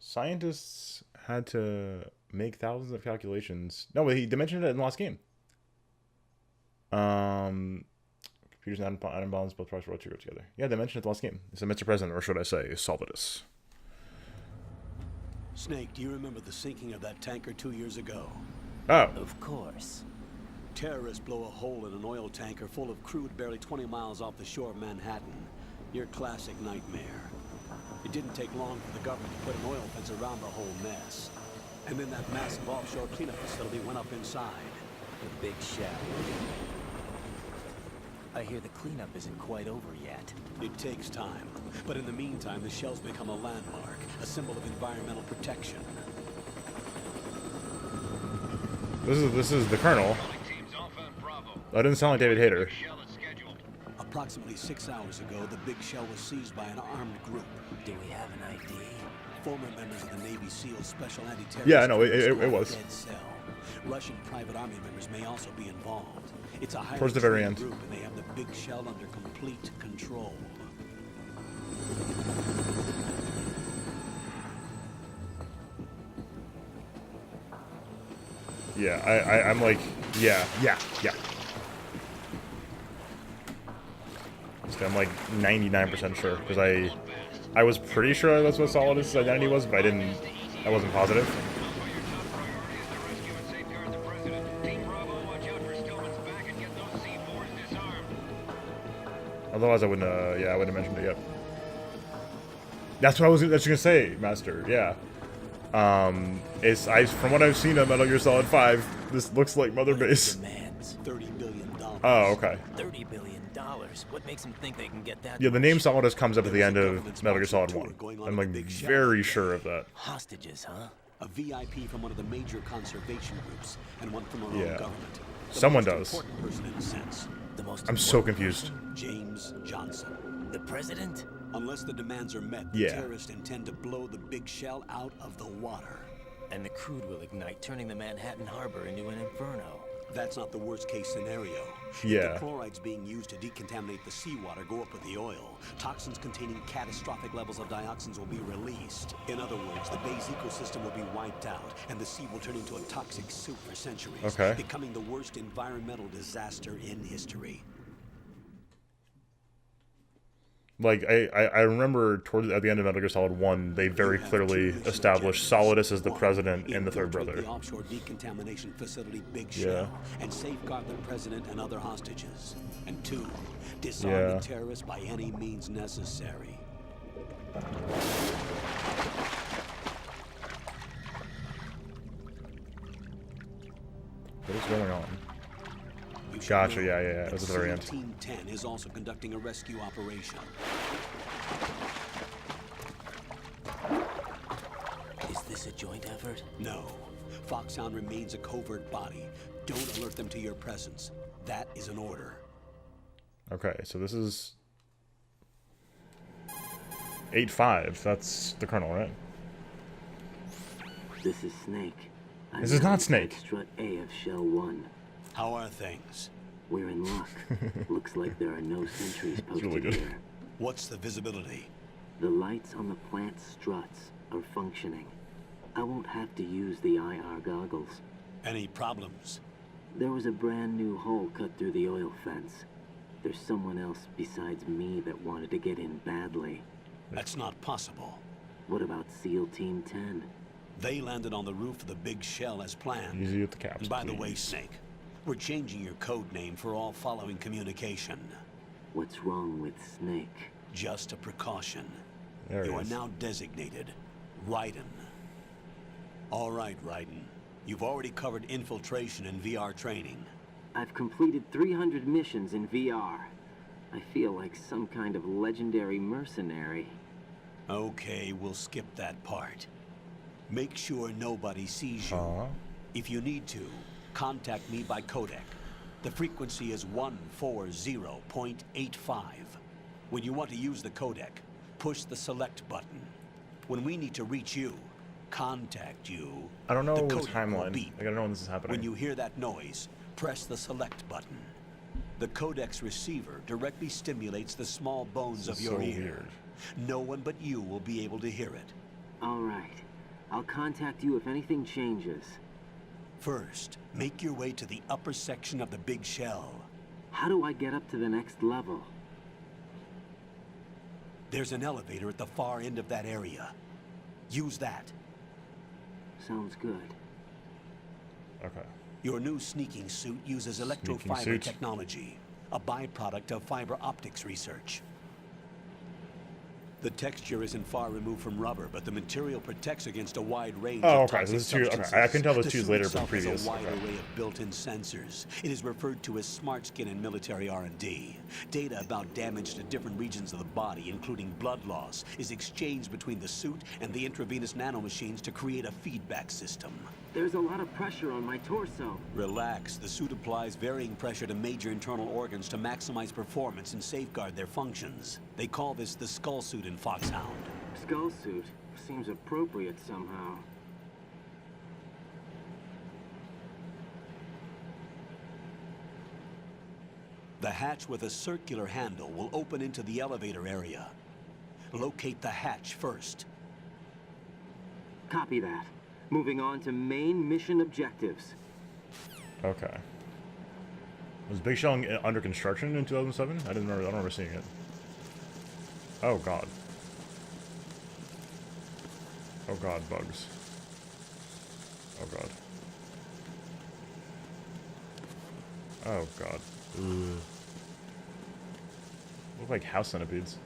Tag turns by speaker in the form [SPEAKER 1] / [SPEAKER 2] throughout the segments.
[SPEAKER 1] Scientists had to make thousands of calculations. No, wait, they mentioned it in the last game. Computers and atom bombs, both parts work together. Yeah, they mentioned it in the last game. It's a Mr. President, or should I say, Solidus.
[SPEAKER 2] Snake, do you remember the sinking of that tanker 2 years ago?
[SPEAKER 1] Oh.
[SPEAKER 3] Of course.
[SPEAKER 2] Terrorists blow a hole in an oil tanker full of crude barely 20 miles off the shore of Manhattan. Your classic nightmare. It didn't take long for the government to put an oil fence around the whole mess. And then that massive offshore cleanup facility went up inside.
[SPEAKER 3] The big shell. I hear the cleanup isn't quite over yet.
[SPEAKER 2] It takes time. But in the meantime, the shell's become a landmark, a symbol of environmental protection.
[SPEAKER 1] This is the Colonel. That didn't sound like David Hayter.
[SPEAKER 2] Approximately 6 hours ago, the big shell was seized by an armed group.
[SPEAKER 3] Do we have an ID?
[SPEAKER 2] Former members of the Navy SEAL Special Anti-Terrorist.
[SPEAKER 1] Yeah, I know, it was.
[SPEAKER 2] Essell. Russian private army members may also be involved. It's a highly
[SPEAKER 1] Towards the very
[SPEAKER 2] trained
[SPEAKER 1] end.
[SPEAKER 2] group, and they have the big shell under complete control.
[SPEAKER 1] Yeah, I'm like, yeah. I'm like 99% sure, because I was pretty sure that's what Solidus' identity was, but I wasn't positive. Otherwise I wouldn't have mentioned it yet. That's what I was gonna say, Master, yeah. From what I've seen of Metal Gear Solid 5, this looks like Mother Base.
[SPEAKER 3] Demands
[SPEAKER 2] $30 billion.
[SPEAKER 1] Oh, okay.
[SPEAKER 3] $30 billion. What makes them think they can get that?
[SPEAKER 1] Yeah, the name Solidus comes up at the end of Metal Gear Solid 1. I'm like very sure of that.
[SPEAKER 3] Hostages, huh?
[SPEAKER 2] A VIP from one of the major conservation groups, and one from our own government. The
[SPEAKER 1] Someone
[SPEAKER 2] most
[SPEAKER 1] does.
[SPEAKER 2] important person in a sense.
[SPEAKER 3] The most
[SPEAKER 1] I'm so confused.
[SPEAKER 2] James Johnson.
[SPEAKER 3] The president?
[SPEAKER 2] Unless the demands are met, the terrorists intend to blow the big shell out of the water.
[SPEAKER 3] And the crude will ignite, turning the Manhattan harbor into an inferno.
[SPEAKER 2] That's not the worst case scenario.
[SPEAKER 1] Yeah.
[SPEAKER 2] If the chlorides being used to decontaminate the seawater go up with the oil, toxins containing catastrophic levels of dioxins will be released. In other words, the bay's ecosystem will be wiped out, and the sea will turn into a toxic soup for centuries, becoming the worst environmental disaster in history.
[SPEAKER 1] Like, I remember at the end of Metal Gear Solid 1, they very clearly established Solidus as the president and the third brother.
[SPEAKER 2] The offshore decontamination facility Big Shell and safeguard the president and other hostages. And 2, disarm the terrorists by any means necessary.
[SPEAKER 1] What is going on? Gotcha, yeah, it was at the very end.
[SPEAKER 2] Team 10 is also conducting a rescue operation.
[SPEAKER 3] Is this a joint effort?
[SPEAKER 2] No. FOXHOUND remains a covert body. Don't alert them to your presence. That is an order.
[SPEAKER 1] Okay, so this is 8-5. That's the Colonel, right?
[SPEAKER 4] This is Snake.
[SPEAKER 1] This is not Snake.
[SPEAKER 4] Strut A of Shell 1.
[SPEAKER 2] How are things?
[SPEAKER 4] We're in luck. Looks like there are no sentries posted
[SPEAKER 1] really
[SPEAKER 4] here.
[SPEAKER 2] What's the visibility?
[SPEAKER 4] The lights on the plant struts are functioning. I won't have to use the IR goggles.
[SPEAKER 2] Any problems?
[SPEAKER 4] There was a brand new hole cut through the oil fence. There's someone else besides me that wanted to get in badly.
[SPEAKER 2] That's not possible.
[SPEAKER 4] What about SEAL Team 10?
[SPEAKER 2] They landed on the roof of the Big Shell as planned.
[SPEAKER 1] Easy with the caps,
[SPEAKER 2] By the
[SPEAKER 1] please.
[SPEAKER 2] way, Snake, we're changing your code name for all following communication.
[SPEAKER 4] What's wrong with Snake?
[SPEAKER 2] Just a precaution.
[SPEAKER 1] There
[SPEAKER 2] You
[SPEAKER 1] it
[SPEAKER 2] are
[SPEAKER 1] is.
[SPEAKER 2] now designated Raiden. All right, Raiden. You've already covered infiltration and VR training.
[SPEAKER 4] I've completed 300 missions in VR. I feel like some kind of legendary mercenary.
[SPEAKER 2] Okay, we'll skip that part. Make sure nobody sees you. If you need to, contact me by codec. The frequency is 140.85. When you want to use the codec, push the select button. When we need to reach you, contact you,
[SPEAKER 1] I don't know
[SPEAKER 2] the
[SPEAKER 1] the
[SPEAKER 2] codec will
[SPEAKER 1] timeline.
[SPEAKER 2] beep.
[SPEAKER 1] I gotta know when this is happening.
[SPEAKER 2] When you hear that noise, press the select button. The codec's receiver directly stimulates the small bones of your ear.
[SPEAKER 1] Weird.
[SPEAKER 2] No one but you will be able to hear it.
[SPEAKER 4] All right. I'll contact you if anything changes.
[SPEAKER 2] First, make your way to the upper section of the big shell.
[SPEAKER 4] How do I get up to the next level?
[SPEAKER 2] There's an elevator at the far end of that area. Use that.
[SPEAKER 4] Sounds good.
[SPEAKER 1] Okay.
[SPEAKER 2] Your new sneaking suit uses electrofiber
[SPEAKER 1] suit.
[SPEAKER 2] technology, a byproduct of fiber optics research. The texture isn't far removed from rubber, but the material protects against a wide range
[SPEAKER 1] Oh,
[SPEAKER 2] of
[SPEAKER 1] okay.
[SPEAKER 2] toxic
[SPEAKER 1] So this is two. Okay,
[SPEAKER 2] substances.
[SPEAKER 1] I can tell those
[SPEAKER 2] The
[SPEAKER 1] two
[SPEAKER 2] suit
[SPEAKER 1] later from
[SPEAKER 2] itself has
[SPEAKER 1] previous.
[SPEAKER 2] a wide
[SPEAKER 1] Okay.
[SPEAKER 2] array of built-in sensors. It is referred to as smart skin in military R&D. Data about damage to different regions of the body, including blood loss, is exchanged between the suit and the intravenous nanomachines to create a feedback system.
[SPEAKER 4] There's a lot of pressure on my torso.
[SPEAKER 2] Relax. The suit applies varying pressure to major internal organs to maximize performance and safeguard their functions. They call this the skull suit in FOXHOUND.
[SPEAKER 4] Skull suit seems appropriate somehow.
[SPEAKER 2] The hatch with a circular handle will open into the elevator area. Locate the hatch first.
[SPEAKER 4] Copy that. Moving on to main mission objectives.
[SPEAKER 1] Okay. Was Big Shell under construction in 2007? I don't remember seeing it. Oh god. Oh god, bugs. Oh god. Oh god. Ugh. Look like house centipedes.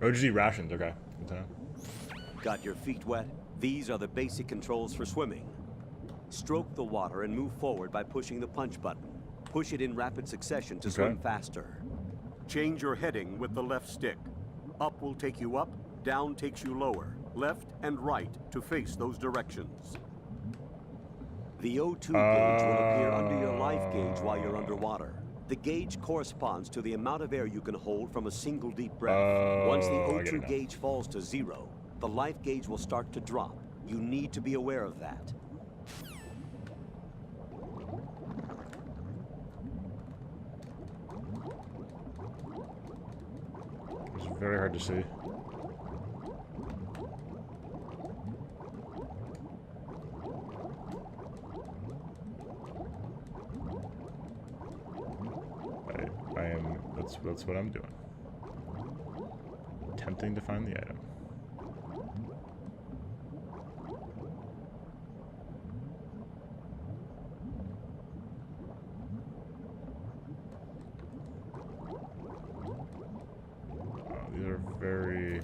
[SPEAKER 1] OG rations, okay. Good to know.
[SPEAKER 5] Got your feet wet? These are the basic controls for swimming. Stroke the water and move forward by pushing the punch button. Push it in rapid succession to swim faster. Change your heading with the left stick. Up will take you up, down takes you lower. Left and right to face those directions. The O2 gauge will appear under your life gauge while you're underwater. The gauge corresponds to the amount of air you can hold from a single deep breath. Once the O2 gauge falls to 0, the life gauge will start to drop. You need to be aware of that.
[SPEAKER 1] It's very hard to see. That's what I'm doing. Attempting to find the item. These are very...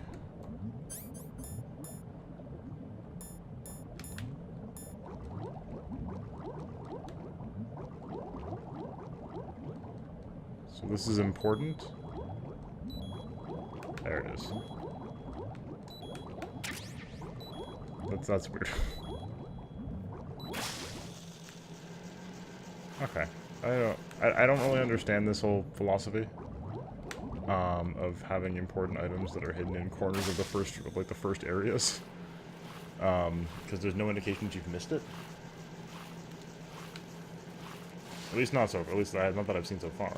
[SPEAKER 1] So this is important. There it is. That's weird. Okay. I don't really understand this whole philosophy of having important items that are hidden in corners of the first areas. Because there's no indication that you've missed it. At least not that I've seen so far.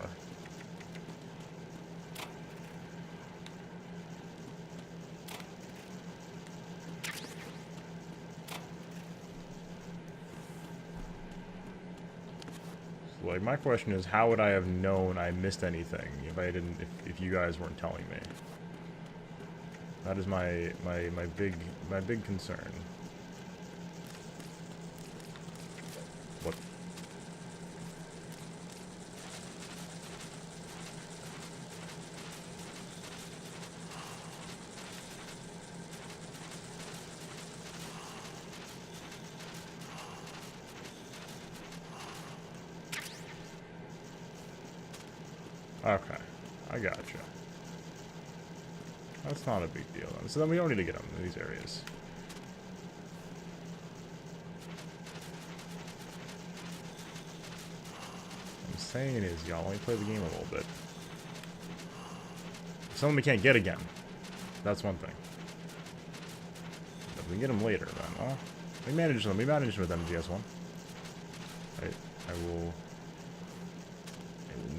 [SPEAKER 1] Like, my question is, how would I have known I missed anything if you guys weren't telling me? That is my big concern. What? Okay, I gotcha. That's not a big deal then. So then we don't need to get them in these areas. What I'm saying is, y'all only play the game a little bit. Something we can't get again. That's one thing. We can get them later, then. Oh, we managed them. We managed with MGS1. I will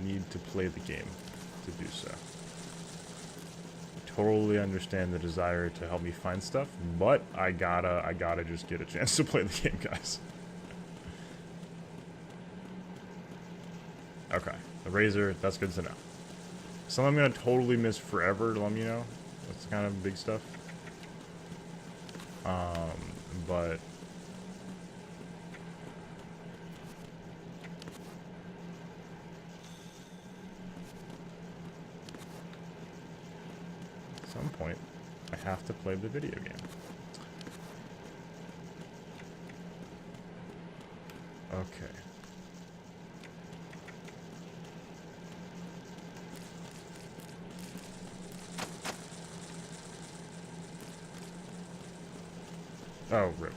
[SPEAKER 1] need to play the game to do so. Totally understand the desire to help me find stuff, but I gotta just get a chance to play the game, guys. Okay, the razor, that's good to know. Something I'm gonna totally miss forever, let me know. That's kind of big stuff. But at some point, I have to play the video game. Okay. Oh, rip.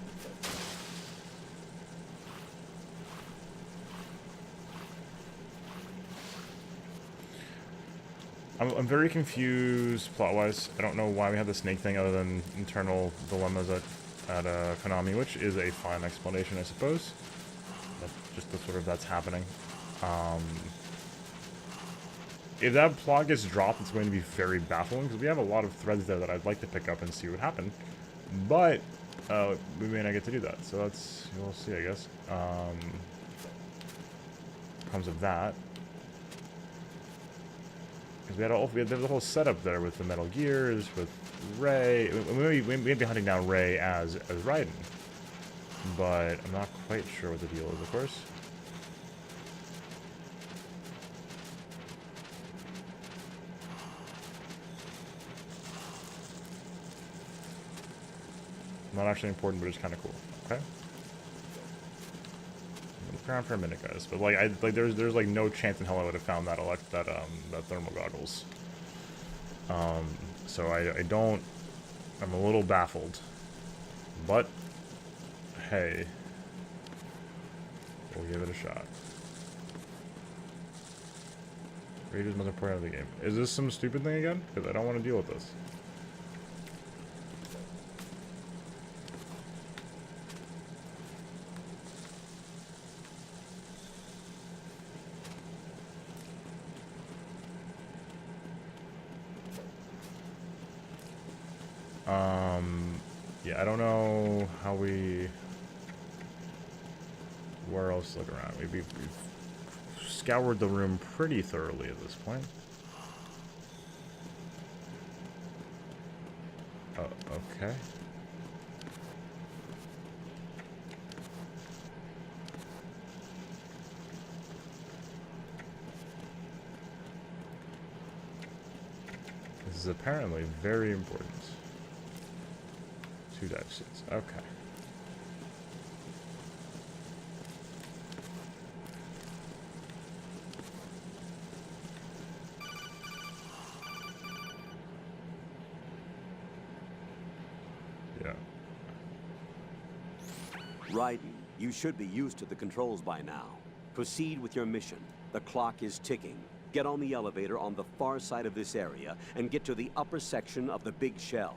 [SPEAKER 1] I'm very confused plot-wise. I don't know why we have the snake thing other than internal dilemmas at Konami, which is a fine explanation, I suppose. That's just the sort of that's happening. If that plot gets dropped, it's going to be very baffling, because we have a lot of threads there that I'd like to pick up and see what happened. But we may not get to do that, so that's, we'll see, I guess. Comes of that. Because we had the whole setup there with the Metal Gears, with Ray. We may be hunting down Ray as Raiden. But I'm not quite sure what the deal is, of course. Not actually important, but it's kind of cool. Okay. Look around for a minute, guys. But there's like no chance in hell I would have found that that thermal goggles. So I don't. I'm a little baffled. But hey, we'll give it a shot. Raiders most important of the game. Is this some stupid thing again? Because I don't want to deal with this. Yeah, I don't know how where else to look around. We've scoured the room pretty thoroughly at this point. Okay. This is apparently very important. 2 dive suits. Okay. Yeah.
[SPEAKER 5] Raiden, you should be used to the controls by now. Proceed with your mission. The clock is ticking. Get on the elevator on the far side of this area and get to the upper section of the big shell.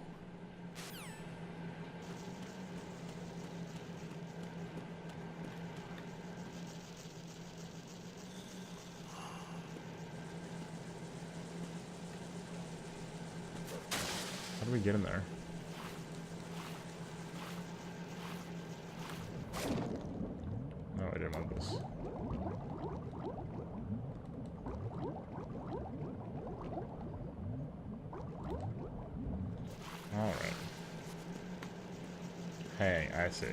[SPEAKER 1] How do we get in there? No, I didn't want this. Alright. Hey, I see.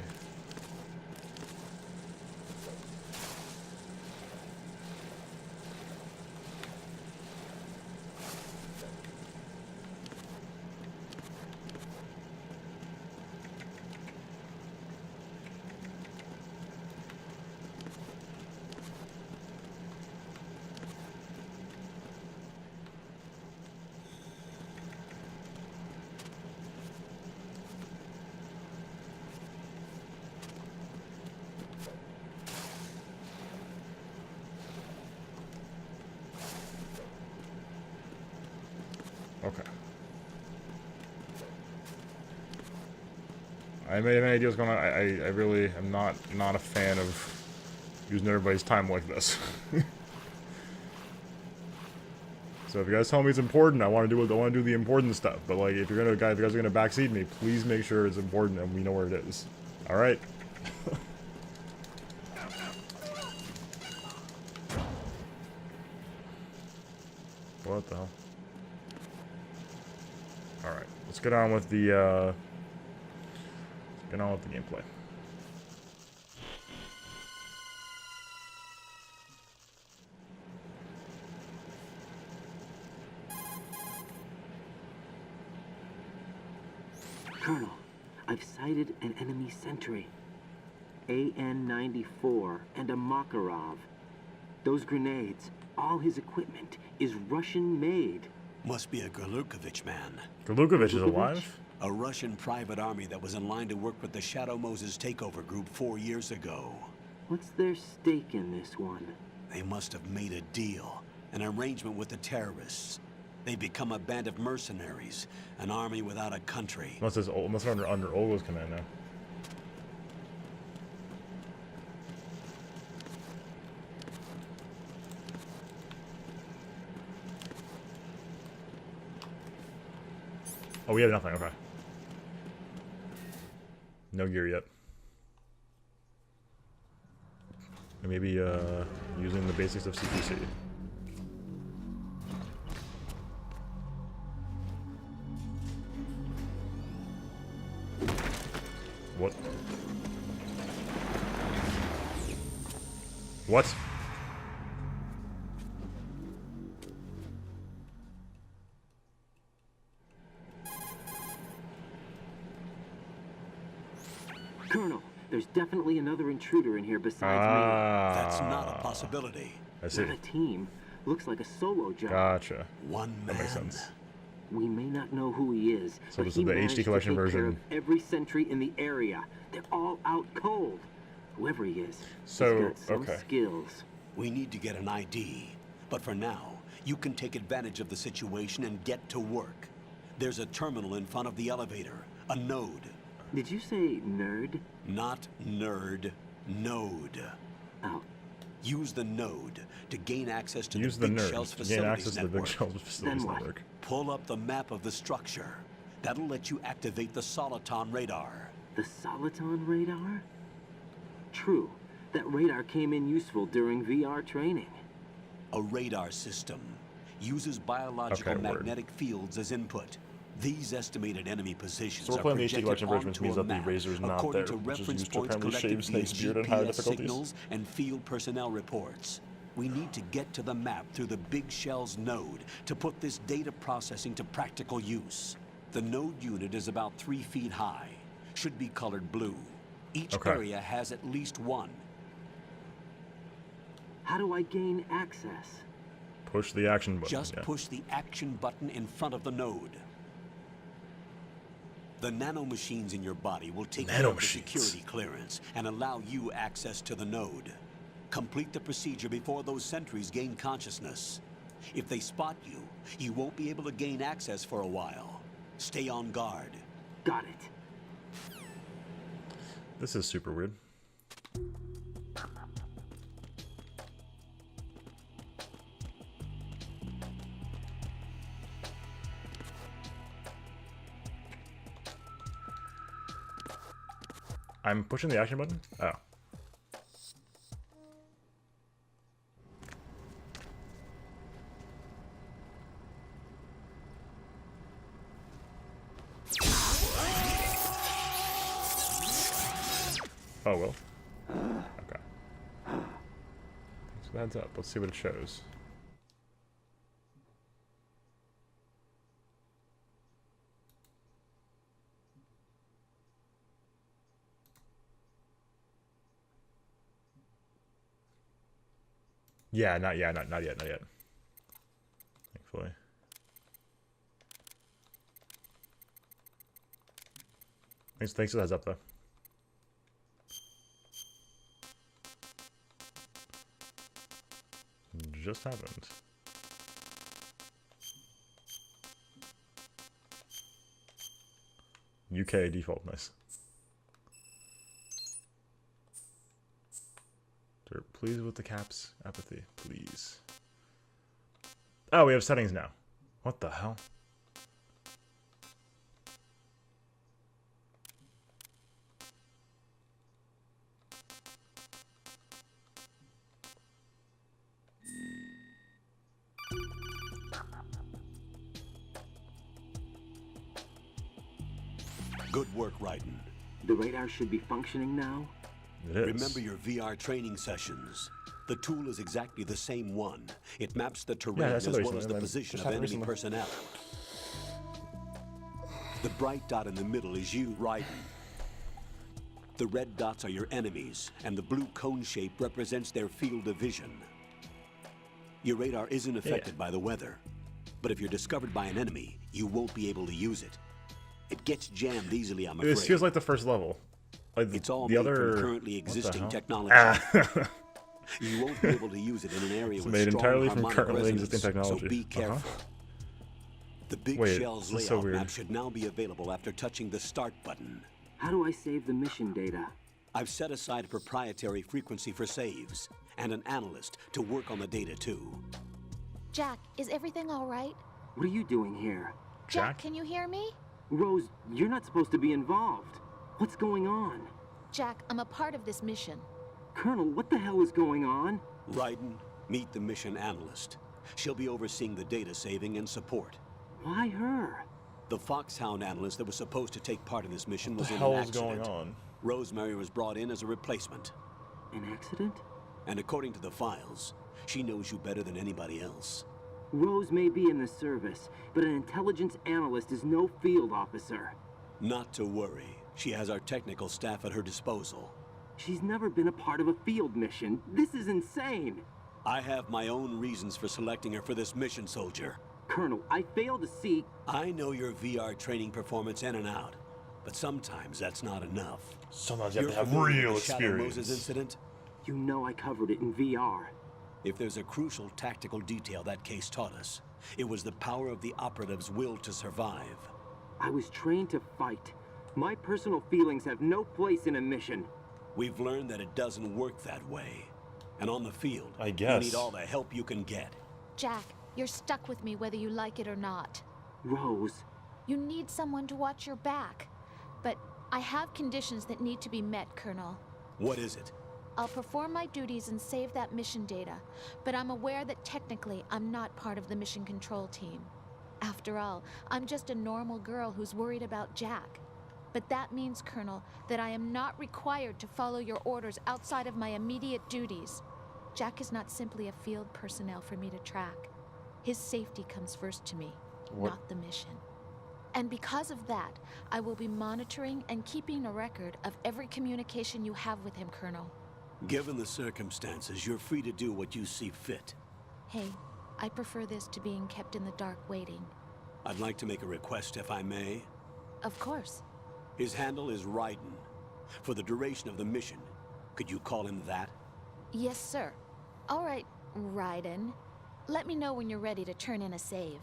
[SPEAKER 1] Okay. I may have an idea what's going on. I really am not a fan of using everybody's time like this. So if you guys tell me it's important, I want to do the important stuff. But like, if you guys are gonna backseat me, please make sure it's important and we know where it is. All right. What the hell? All right, let's get on with the gameplay.
[SPEAKER 4] Colonel, I've sighted an enemy sentry. AN-94 and a Makarov. Those grenades, all his equipment, is Russian-made.
[SPEAKER 2] Must be a Galukovich man.
[SPEAKER 1] Galukovich is alive?
[SPEAKER 2] A Russian private army that was in line to work with the Shadow Moses takeover group 4 years ago.
[SPEAKER 4] What's their stake in this one?
[SPEAKER 2] They must have made a deal, an arrangement with the terrorists. They become a band of mercenaries, an army without a country.
[SPEAKER 1] Unless they're under Olga's command now. Oh, we have nothing. Okay. No gear yet. Maybe using the basics of CPC. What? What?
[SPEAKER 4] Colonel, there's definitely another intruder in here besides
[SPEAKER 2] That's not a possibility.
[SPEAKER 1] I
[SPEAKER 4] me.
[SPEAKER 1] see.
[SPEAKER 4] Not a team. Looks like a solo job.
[SPEAKER 1] Gotcha.
[SPEAKER 2] One man.
[SPEAKER 1] That makes sense.
[SPEAKER 4] We may not know who he is,
[SPEAKER 1] So
[SPEAKER 4] but
[SPEAKER 1] this
[SPEAKER 4] he
[SPEAKER 1] is the
[SPEAKER 4] managed
[SPEAKER 1] HD
[SPEAKER 4] to
[SPEAKER 1] collection
[SPEAKER 4] take care
[SPEAKER 1] version.
[SPEAKER 4] of every sentry in the area. They're all out cold. Whoever he is,
[SPEAKER 1] So,
[SPEAKER 4] he's got some
[SPEAKER 1] okay.
[SPEAKER 4] skills.
[SPEAKER 2] We need to get an ID. But for now, you can take advantage of the situation and get to work. There's a terminal in front of the elevator. A node.
[SPEAKER 4] Did you say nerd?
[SPEAKER 2] Not nerd. Node.
[SPEAKER 4] Oh,
[SPEAKER 2] Use the node to gain access to
[SPEAKER 1] Use
[SPEAKER 2] the
[SPEAKER 1] the
[SPEAKER 2] Big Shells
[SPEAKER 1] nerds to gain
[SPEAKER 2] facilities
[SPEAKER 1] access to the Big
[SPEAKER 2] network.
[SPEAKER 1] Shells facilities
[SPEAKER 4] what?
[SPEAKER 1] network.
[SPEAKER 2] Pull up the map of the structure. That'll let you activate the Soliton radar.
[SPEAKER 4] the Soliton radar? True. That radar came in useful during VR training.
[SPEAKER 2] A radar system uses biological
[SPEAKER 1] Okay, word.
[SPEAKER 2] magnetic fields as input. These estimated enemy positions
[SPEAKER 1] So we're
[SPEAKER 2] are
[SPEAKER 1] playing the HD
[SPEAKER 2] projected
[SPEAKER 1] collection version, which
[SPEAKER 2] onto
[SPEAKER 1] means
[SPEAKER 2] a
[SPEAKER 1] that the
[SPEAKER 2] map,
[SPEAKER 1] Razor's not
[SPEAKER 2] according
[SPEAKER 1] there,
[SPEAKER 2] to
[SPEAKER 1] which is
[SPEAKER 2] reference
[SPEAKER 1] used to
[SPEAKER 2] points
[SPEAKER 1] apparently
[SPEAKER 2] collected
[SPEAKER 1] shave
[SPEAKER 2] via
[SPEAKER 1] Snake's beard at higher
[SPEAKER 2] GPS
[SPEAKER 1] difficulties.
[SPEAKER 2] signals and field personnel reports. We need to get to the map through the Big Shell's node to put this data processing to practical use. The node unit is about 3 feet high. Should be colored blue. Each
[SPEAKER 1] Okay.
[SPEAKER 2] area has at least one.
[SPEAKER 4] How do I gain access?
[SPEAKER 1] Push the action button.
[SPEAKER 2] Just
[SPEAKER 1] yeah.
[SPEAKER 2] push the action button in front of the node. The nanomachines in your body will take care of the
[SPEAKER 1] Nanomachines.
[SPEAKER 2] security clearance and allow you access to the node. Complete the procedure before those sentries gain consciousness. If they spot you, you won't be able to gain access for a while. Stay on guard.
[SPEAKER 4] Got it.
[SPEAKER 1] This is super weird. I'm pushing the action button? Oh. Oh, well. Okay. Thanks for the heads up. Let's see what it shows. Yeah, not yet. Thankfully. Thanks for the heads up, though. Just happened. UK default, nice. Please with the caps. Apathy. Please. Oh, we have settings now. What the hell?
[SPEAKER 2] Good work, Raiden.
[SPEAKER 4] The radar should be functioning now?
[SPEAKER 1] It is.
[SPEAKER 2] Remember your VR training sessions. The tool is exactly the same one. It maps the terrain
[SPEAKER 1] Yeah,
[SPEAKER 2] as
[SPEAKER 1] that's
[SPEAKER 2] well as the position of enemy personnel. The bright dot in the middle is you, Raiden. The red dots are your enemies, and the blue cone shape represents their field of vision. Your radar isn't affected by the weather, but if you're discovered by an enemy, you won't be able to use it. It gets jammed easily, I'm afraid.
[SPEAKER 1] This feels like the first level. Like
[SPEAKER 2] It's all
[SPEAKER 1] the
[SPEAKER 2] made
[SPEAKER 1] other
[SPEAKER 2] from currently existing technology. You won't be able to use it in an area with
[SPEAKER 1] made
[SPEAKER 2] strong
[SPEAKER 1] entirely from
[SPEAKER 2] harmonic
[SPEAKER 1] currently
[SPEAKER 2] resonance,
[SPEAKER 1] existing technology.
[SPEAKER 2] so be careful. The Big
[SPEAKER 1] Wait,
[SPEAKER 2] Shell's
[SPEAKER 1] this is
[SPEAKER 2] layout
[SPEAKER 1] so weird.
[SPEAKER 2] map should now be available after touching the Start button.
[SPEAKER 4] How do I save the mission data?
[SPEAKER 2] I've set aside a proprietary frequency for saves, and an analyst to work on the data too.
[SPEAKER 6] Jack, is everything all right?
[SPEAKER 4] What are you doing here?
[SPEAKER 1] Jack?
[SPEAKER 6] Can you hear me?
[SPEAKER 4] Rose, you're not supposed to be involved. What's going on?
[SPEAKER 6] Jack, I'm a part of this mission.
[SPEAKER 4] Colonel, what the hell is going on?
[SPEAKER 2] Raiden, meet the mission analyst. She'll be overseeing the data saving and support.
[SPEAKER 4] Why her?
[SPEAKER 2] The FOXHOUND analyst that was supposed to take part in this mission was
[SPEAKER 1] the
[SPEAKER 2] in
[SPEAKER 1] hell
[SPEAKER 2] an
[SPEAKER 1] is
[SPEAKER 2] accident.
[SPEAKER 1] going on?
[SPEAKER 2] Rosemary was brought in as a replacement.
[SPEAKER 4] An accident?
[SPEAKER 2] And according to the files, she knows you better than anybody else.
[SPEAKER 4] Rose may be in the service, but an intelligence analyst is no field officer.
[SPEAKER 2] Not to worry. She has our technical staff at her disposal.
[SPEAKER 4] She's never been a part of a field mission. This is insane.
[SPEAKER 2] I have my own reasons for selecting her for this mission, soldier.
[SPEAKER 4] Colonel, I fail to see...
[SPEAKER 2] I know your VR training performance in and out, but sometimes that's not enough.
[SPEAKER 1] Sometimes you
[SPEAKER 2] You're
[SPEAKER 1] have to have
[SPEAKER 2] familiar
[SPEAKER 1] real
[SPEAKER 2] with the Shadow Moses
[SPEAKER 1] experience.
[SPEAKER 2] incident?
[SPEAKER 4] You know I covered it in VR.
[SPEAKER 2] If there's a crucial tactical detail that case taught us, it was the power of the operative's will to survive.
[SPEAKER 4] I was trained to fight. My personal feelings have no place in a mission.
[SPEAKER 2] We've learned that it doesn't work that way. And on the field,
[SPEAKER 1] I guess.
[SPEAKER 2] you need all the help you can get.
[SPEAKER 6] Jack, you're stuck with me whether you like it or not.
[SPEAKER 4] Rose,
[SPEAKER 6] You need someone to watch your back. But I have conditions that need to be met, Colonel.
[SPEAKER 2] What is it?
[SPEAKER 6] I'll perform my duties and save that mission data, but I'm aware that technically I'm not part of the mission control team. After all, I'm just a normal girl who's worried about Jack. But that means, Colonel, that I am not required to follow your orders outside of my immediate duties. Jack is not simply a field personnel for me to track. His safety comes first to me, not the mission. And because of that, I will be monitoring and keeping a record of every communication you have with him, Colonel.
[SPEAKER 2] Given the circumstances, you're free to do what you see fit.
[SPEAKER 6] Hey, I prefer this to being kept in the dark waiting.
[SPEAKER 2] I'd like to make a request, if I may.
[SPEAKER 6] Of course.
[SPEAKER 2] His handle is Raiden. For the duration of the mission, could you call him that?
[SPEAKER 6] Yes, sir. All right, Raiden. Let me know when you're ready to turn in a save.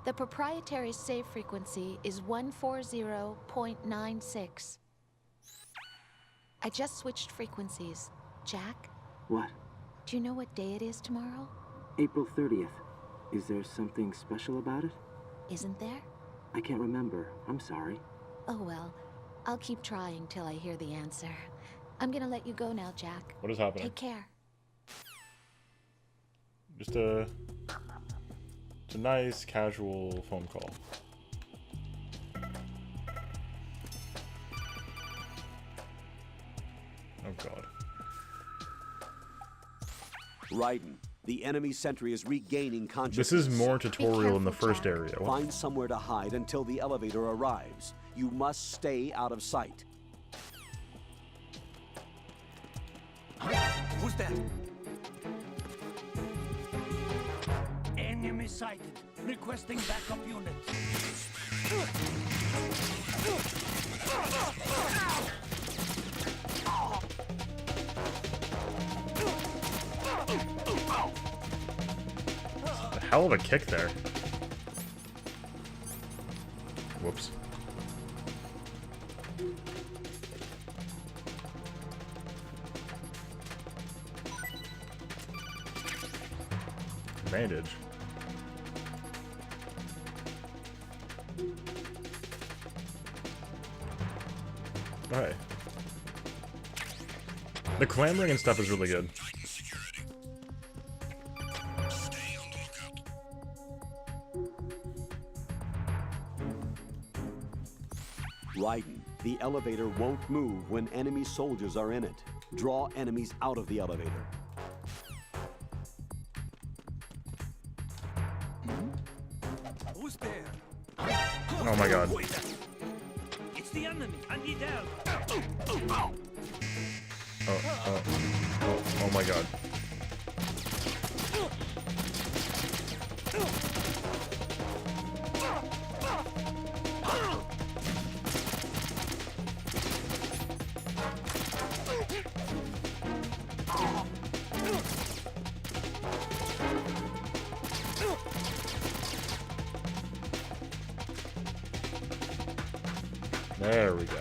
[SPEAKER 6] The proprietary save frequency is 140.96. I just switched frequencies. Jack,
[SPEAKER 4] what?
[SPEAKER 6] do you know what day it is tomorrow?
[SPEAKER 4] April 30th. Is there something special about it?
[SPEAKER 6] Isn't there?
[SPEAKER 4] I can't remember. I'm sorry.
[SPEAKER 6] Oh well, I'll keep trying till I hear the answer. I'm gonna let you go now, Jack.
[SPEAKER 1] What is happening?
[SPEAKER 6] Take care.
[SPEAKER 1] Just a nice casual phone call. Oh god.
[SPEAKER 2] Raiden, the enemy sentry is regaining consciousness.
[SPEAKER 1] This is more tutorial in the
[SPEAKER 6] careful,
[SPEAKER 1] first
[SPEAKER 6] Jack.
[SPEAKER 1] area. What?
[SPEAKER 2] Find somewhere to hide until the elevator arrives. You must stay out of sight.
[SPEAKER 3] Who's that?
[SPEAKER 7] Enemy sighted. Requesting backup units.
[SPEAKER 1] A hell of a kick there. Whoops. bandage. Alright. The clamoring and stuff is really good.
[SPEAKER 5] Raiden, the elevator won't move when enemy soldiers are in it. Draw enemies out of the elevator.
[SPEAKER 7] Who's there?
[SPEAKER 1] Oh my god.
[SPEAKER 7] It's the enemy. I need help.
[SPEAKER 1] Oh my god. There we go.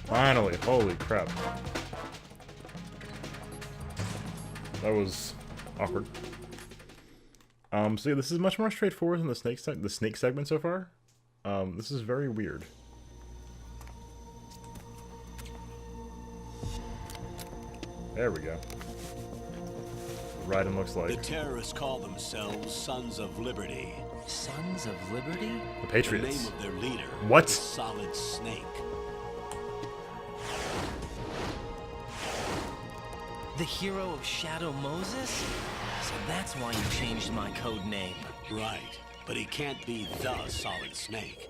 [SPEAKER 1] Finally, holy crap. That was awkward. So yeah, this is much more straightforward than the snake segment so far. This is very weird. There we go. Raiden looks like.
[SPEAKER 2] The terrorists call themselves Sons of Liberty.
[SPEAKER 3] Sons of Liberty?
[SPEAKER 1] The
[SPEAKER 2] The
[SPEAKER 1] Patriots.
[SPEAKER 2] name of their leader
[SPEAKER 1] What?
[SPEAKER 2] is Solid Snake.
[SPEAKER 3] The hero of Shadow Moses? So that's why you changed my code name.
[SPEAKER 2] Right, but he can't be the Solid Snake.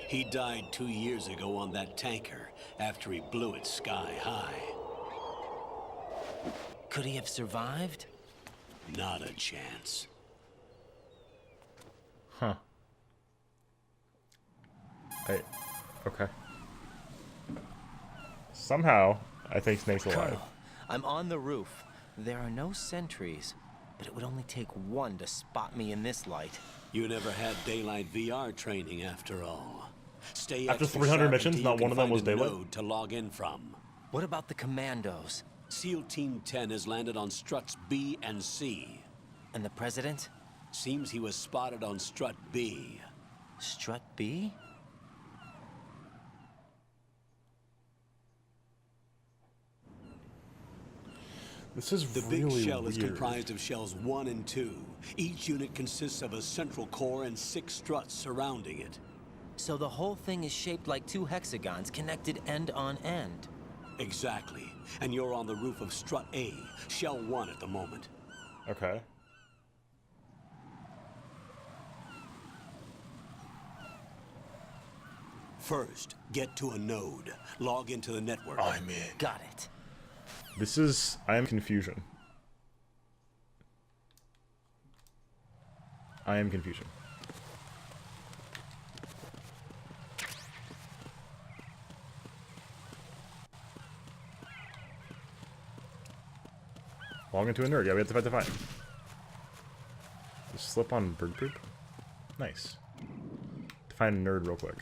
[SPEAKER 2] He died 2 years ago on that tanker after he blew it sky high.
[SPEAKER 3] Could he have survived?
[SPEAKER 2] Not a chance.
[SPEAKER 1] Huh. Okay. Somehow, I think Snake's alive.
[SPEAKER 3] Colonel, I'm on the roof. There are no sentries, but it would only take one to spot me in this light.
[SPEAKER 2] You never had daylight VR training after all. Stay
[SPEAKER 1] After
[SPEAKER 2] extra
[SPEAKER 1] 300
[SPEAKER 2] sharp
[SPEAKER 1] missions,
[SPEAKER 2] until
[SPEAKER 1] not
[SPEAKER 2] you
[SPEAKER 1] one of them
[SPEAKER 2] can
[SPEAKER 1] was
[SPEAKER 2] find a
[SPEAKER 1] daylight?
[SPEAKER 2] node to log in from.
[SPEAKER 3] What about the commandos?
[SPEAKER 2] SEAL Team 10 has landed on struts B and C.
[SPEAKER 3] And the president?
[SPEAKER 2] Seems he was spotted on strut B.
[SPEAKER 3] Strut B?
[SPEAKER 1] This is
[SPEAKER 2] The
[SPEAKER 1] really
[SPEAKER 2] big shell is
[SPEAKER 1] weird.
[SPEAKER 2] comprised of shells 1 and 2. Each unit consists of a central core and 6 struts surrounding it.
[SPEAKER 3] So the whole thing is shaped like two hexagons connected end on end.
[SPEAKER 2] Exactly. And you're on the roof of strut A, shell 1 at the moment.
[SPEAKER 1] Okay.
[SPEAKER 2] First, get to a node. Log into the network.
[SPEAKER 1] I'm in.
[SPEAKER 3] Got it.
[SPEAKER 1] This is... I am confusion. I am confusion. Log into a nerd. Yeah, we have to fight the fight. Just slip on bird poop. Nice. Find a nerd real quick.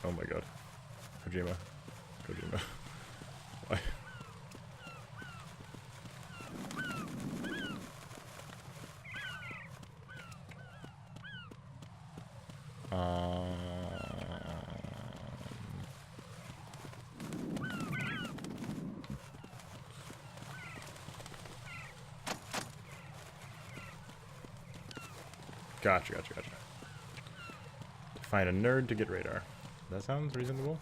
[SPEAKER 1] Oh my god. Kojima. Kojima. Why? Gotcha. Find a nerd to get radar. That sounds reasonable.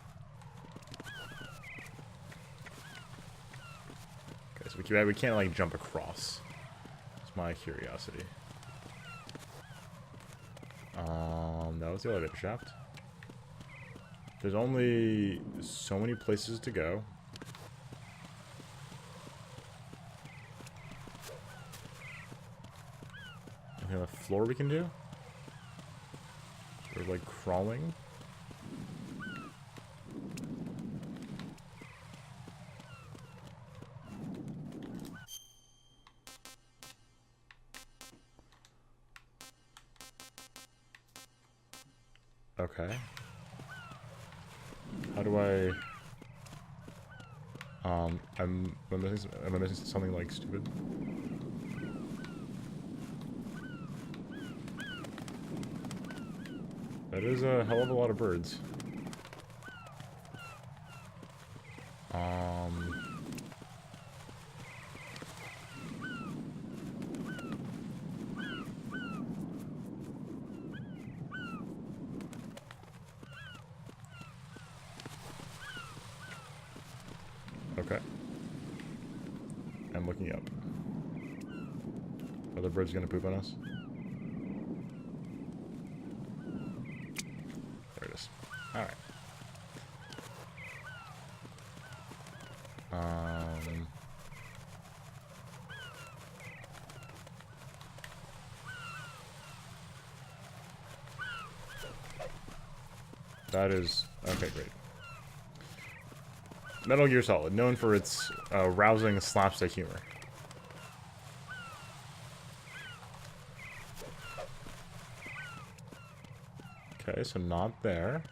[SPEAKER 1] Okay, so we can't like jump across. It's my curiosity. That was the elevator shaft. There's only so many places to go. Anything on the floor we can do? Sort of like crawling. Okay. How do I... am I missing something like stupid? That is a hell of a lot of birds. Okay. I'm looking up. Are the birds gonna poop on us? There it is. Alright. That is... Okay, great. Metal Gear Solid, known for its rousing slapstick humor. Okay, so not there.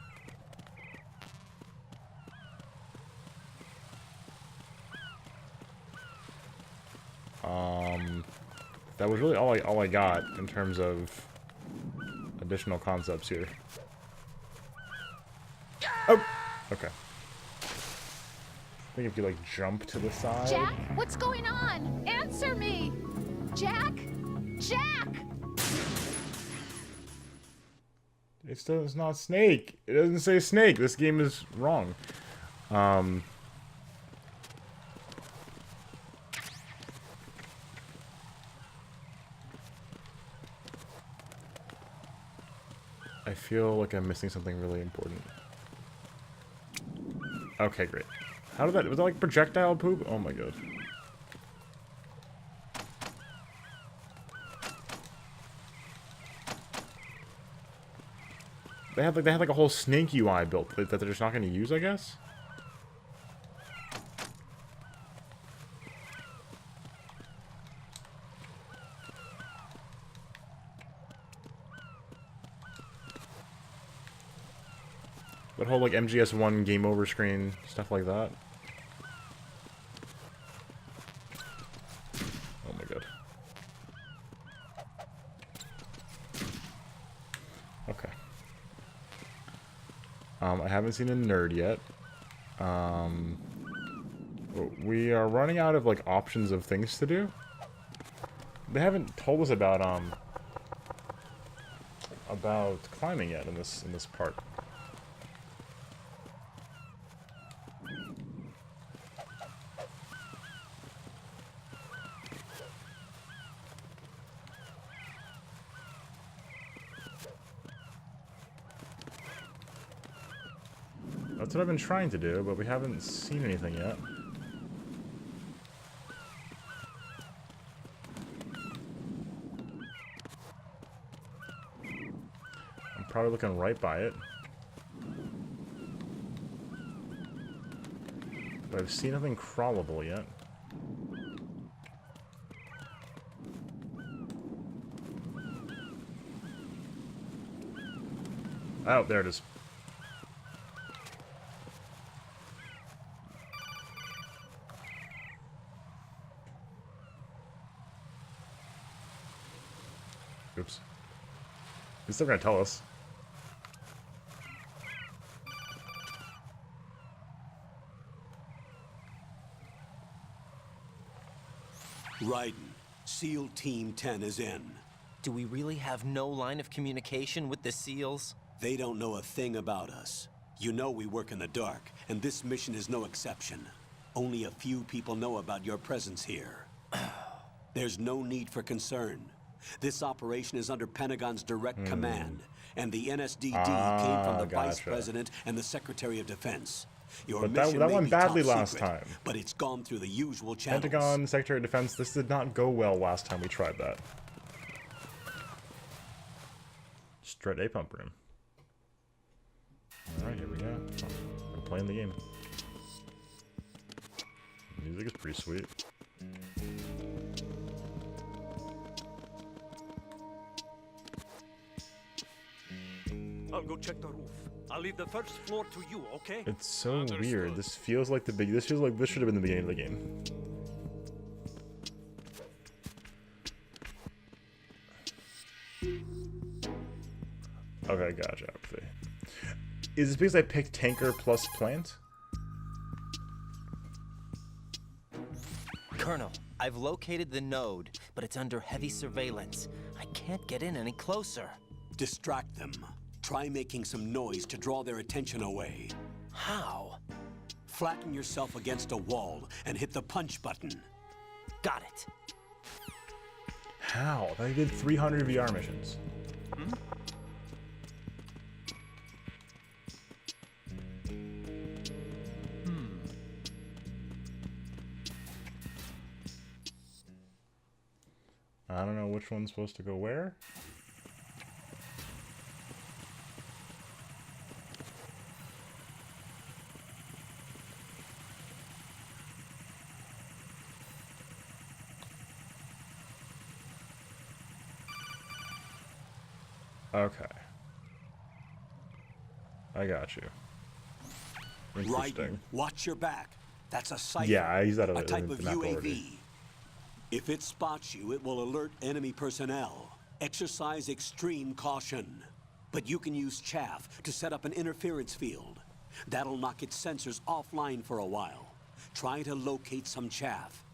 [SPEAKER 1] That was really all I got in terms of additional concepts here. Oh! Okay. I think if you, like, jump to the side...
[SPEAKER 6] Jack, what's going on? Answer me! Jack? Jack!
[SPEAKER 1] It's not Snake. It doesn't say Snake. This game is wrong. I feel like I'm missing something really important. Okay, great. How did that... Was that like projectile poop? Oh my god. They had like a whole Snake UI built that they're just not going to use, I guess. That whole like MGS1 game over screen stuff like that. Oh my god. Okay. I haven't seen a nerd yet. We are running out of like options of things to do. They haven't told us about climbing yet in this part. That's what I've been trying to do, but we haven't seen anything yet. I'm probably looking right by it. But I've seen nothing crawlable yet. Oh, there it is. Oops. He's still gonna tell us.
[SPEAKER 2] Raiden, SEAL Team 10 is in.
[SPEAKER 3] Do we really have no line of communication with the SEALs?
[SPEAKER 2] They don't know a thing about us. You know we work in the dark, and this mission is no exception. Only a few people know about your presence here. There's no need for concern. This operation is under Pentagon's direct command, and the NSDD came from the Vice President and the Secretary of Defense. Your
[SPEAKER 1] But
[SPEAKER 2] mission
[SPEAKER 1] that
[SPEAKER 2] may
[SPEAKER 1] went
[SPEAKER 2] be
[SPEAKER 1] badly
[SPEAKER 2] top
[SPEAKER 1] last
[SPEAKER 2] secret,
[SPEAKER 1] time.
[SPEAKER 2] but it's gone through the usual channels.
[SPEAKER 1] Pentagon, Secretary of Defense, this did not go well last time we tried that. Straight A pump room. Alright, here we go. I'm playing the game. Music is pretty sweet.
[SPEAKER 3] Oh,
[SPEAKER 7] go check the roof. I'll leave the first floor to you, okay?
[SPEAKER 1] It's so weird. This feels like this feels like this should have been the beginning of the game. Okay, gotcha. Okay. Is this because I picked tanker plus plant?
[SPEAKER 3] Colonel, I've located the node, but it's under heavy surveillance. I can't get in any closer.
[SPEAKER 2] Distract them. Try making some noise to draw their attention away.
[SPEAKER 3] How?
[SPEAKER 2] Flatten yourself against a wall and hit the punch button.
[SPEAKER 3] Got it.
[SPEAKER 1] How? I did 300 VR missions. I don't know which one's supposed to go where. Okay. I got you. Interesting.
[SPEAKER 2] Raiden, watch your back. That's a Cypher.
[SPEAKER 1] Yeah, I use that
[SPEAKER 2] a type of
[SPEAKER 1] the map
[SPEAKER 2] UAV.
[SPEAKER 1] already.
[SPEAKER 2] If it spots you, it will alert enemy personnel. Exercise extreme caution. But you can use chaff to set up an interference field. That'll knock its sensors offline for a while. Try to locate some chaff.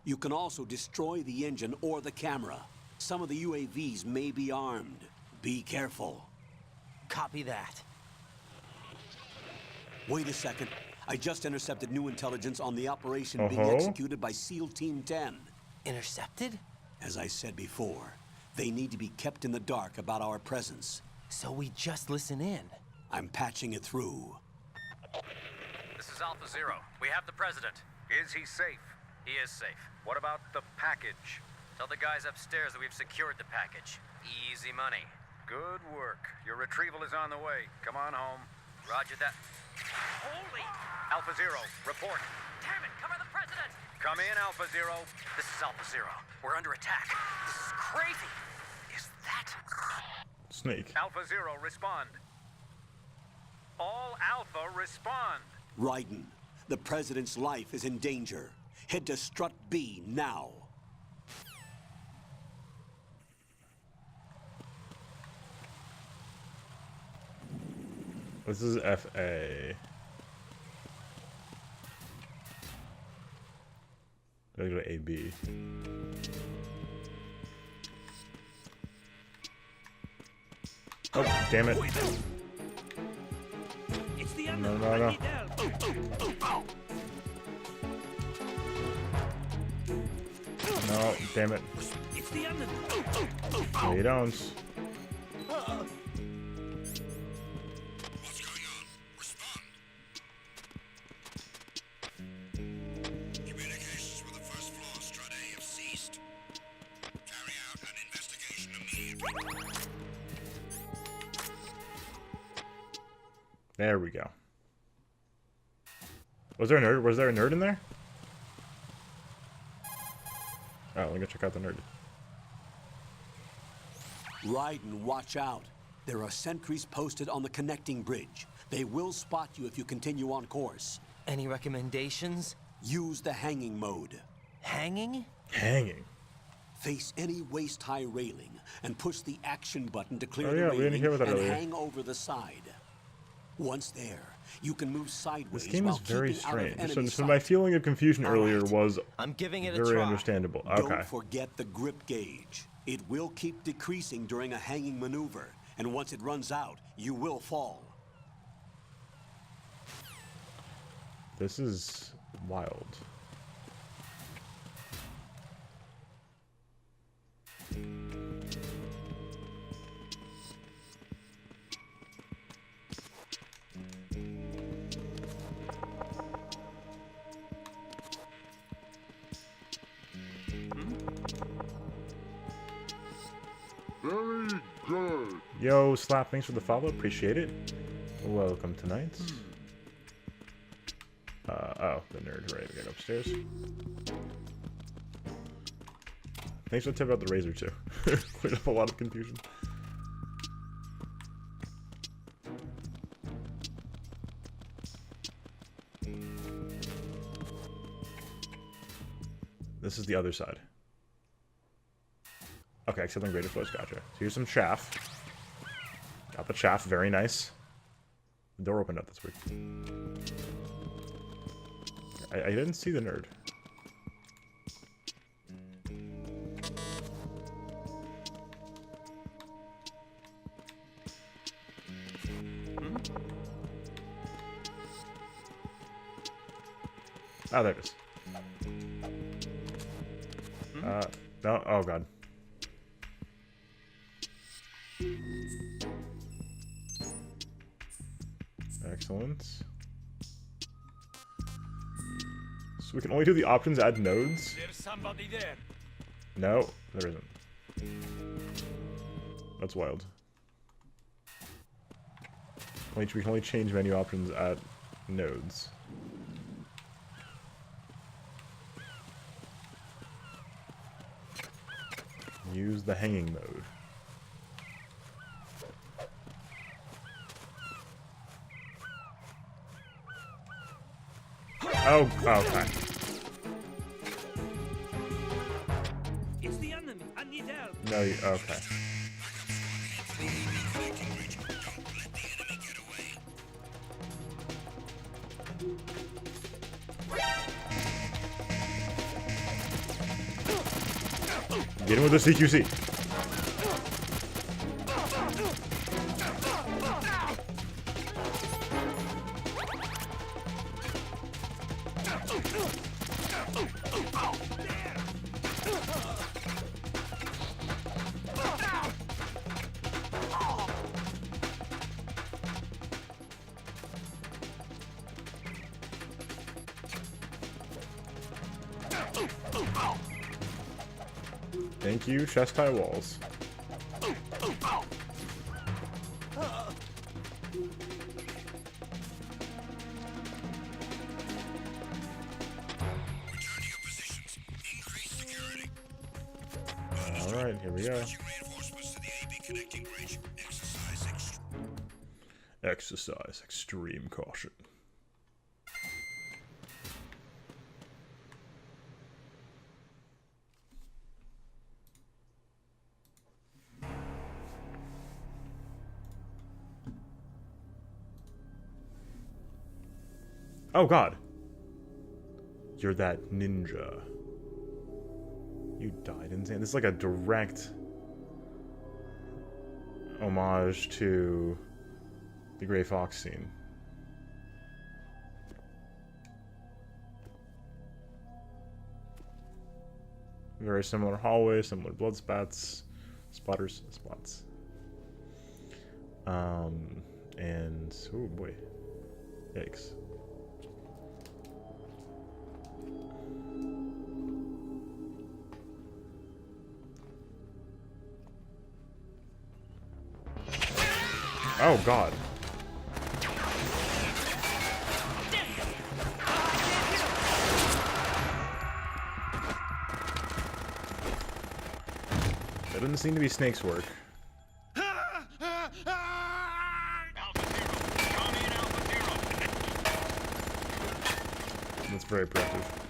[SPEAKER 2] You can also destroy the engine or the camera. Some of the UAVs may be armed. Be careful.
[SPEAKER 3] Copy that.
[SPEAKER 2] Wait a second. I just intercepted new intelligence on the operation being executed by SEAL Team 10.
[SPEAKER 3] Intercepted?
[SPEAKER 2] As I said before, they need to be kept in the dark about our presence.
[SPEAKER 3] So we just listen in.
[SPEAKER 2] I'm patching it through.
[SPEAKER 8] This is Alpha Zero. We have the president. Is he safe? He is safe. What about the package? Tell the guys upstairs that we've secured the package. Easy money. Good work. Your retrieval is on the way. Come on home. Roger that. Holy! Alpha Zero, report. Damn it, cover the president! Come in, Alpha Zero. This is Alpha Zero. We're under attack. This is crazy. Is that...
[SPEAKER 1] Snake.
[SPEAKER 8] Alpha Zero, respond. All Alpha, respond.
[SPEAKER 2] Raiden, the president's life is in danger. Head to Strut B now.
[SPEAKER 1] This is FA. I go to AB. Oh, damn it.
[SPEAKER 7] It's the
[SPEAKER 1] No,
[SPEAKER 7] enemy.
[SPEAKER 1] no, no.
[SPEAKER 7] I need help.
[SPEAKER 1] No, damn it.
[SPEAKER 7] It's the enemy.
[SPEAKER 1] No, you don't. There we go. Was there a nerd? Was there a nerd in there? Oh, let me go check out the nerd.
[SPEAKER 2] Raiden, watch out. There are sentries posted on the connecting bridge. They will spot you if you continue on course.
[SPEAKER 3] Any recommendations?
[SPEAKER 2] Use the hanging mode.
[SPEAKER 3] Hanging?
[SPEAKER 1] Hanging.
[SPEAKER 2] Face any waist-high railing and push the action button to clear
[SPEAKER 1] Oh,
[SPEAKER 2] the
[SPEAKER 1] yeah, we didn't
[SPEAKER 2] railing
[SPEAKER 1] hear about that
[SPEAKER 2] and
[SPEAKER 1] earlier.
[SPEAKER 2] hang over the side. Once there, you can move sideways
[SPEAKER 1] This game is
[SPEAKER 2] while
[SPEAKER 1] very
[SPEAKER 2] keeping out of
[SPEAKER 1] strange.
[SPEAKER 2] enemy
[SPEAKER 1] So my
[SPEAKER 2] sight.
[SPEAKER 1] feeling of confusion earlier
[SPEAKER 2] Alright.
[SPEAKER 1] was
[SPEAKER 3] I'm giving it a
[SPEAKER 1] very
[SPEAKER 3] try.
[SPEAKER 1] understandable. Okay.
[SPEAKER 2] Don't forget the grip gauge. It will keep decreasing during a hanging maneuver, and once it runs out, you will fall.
[SPEAKER 1] This is wild.
[SPEAKER 9] Very good.
[SPEAKER 1] Yo, Slap, thanks for the follow. Appreciate it. Welcome tonight. Oh, the nerd. Right, we got upstairs. Thanks for the tip about the razor, too. Cleared up a lot of confusion. This is the other side. Okay, accepting greater flows, gotcha. So here's some chaff. Got the chaff, very nice. The door opened up, that's weird. I didn't see the nerd. Oh, there it is. No, oh god. Excellent. So we can only do the options add nodes?
[SPEAKER 7] There's somebody there.
[SPEAKER 1] No, there isn't. That's wild. We can only change menu options at nodes. Use the hanging mode. Oh, okay.
[SPEAKER 7] It's the enemy. I need help.
[SPEAKER 1] No, you, okay. Get him with the CQC. Thank you, chest high walls. Alright, here we go. Exercise extreme caution. Oh god. You're that ninja. You died insane. This is like a direct homage to the Gray Fox scene. Very similar hallway, similar blood spots. Spots. And oh boy. Yikes. Oh god. That doesn't seem to be Snake's work. That's very productive.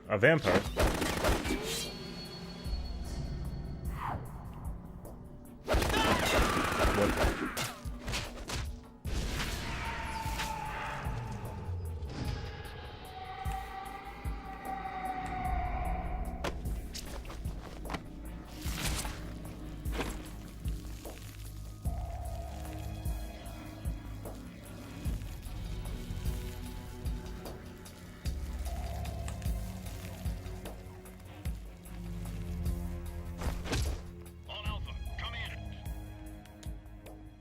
[SPEAKER 1] A vampire?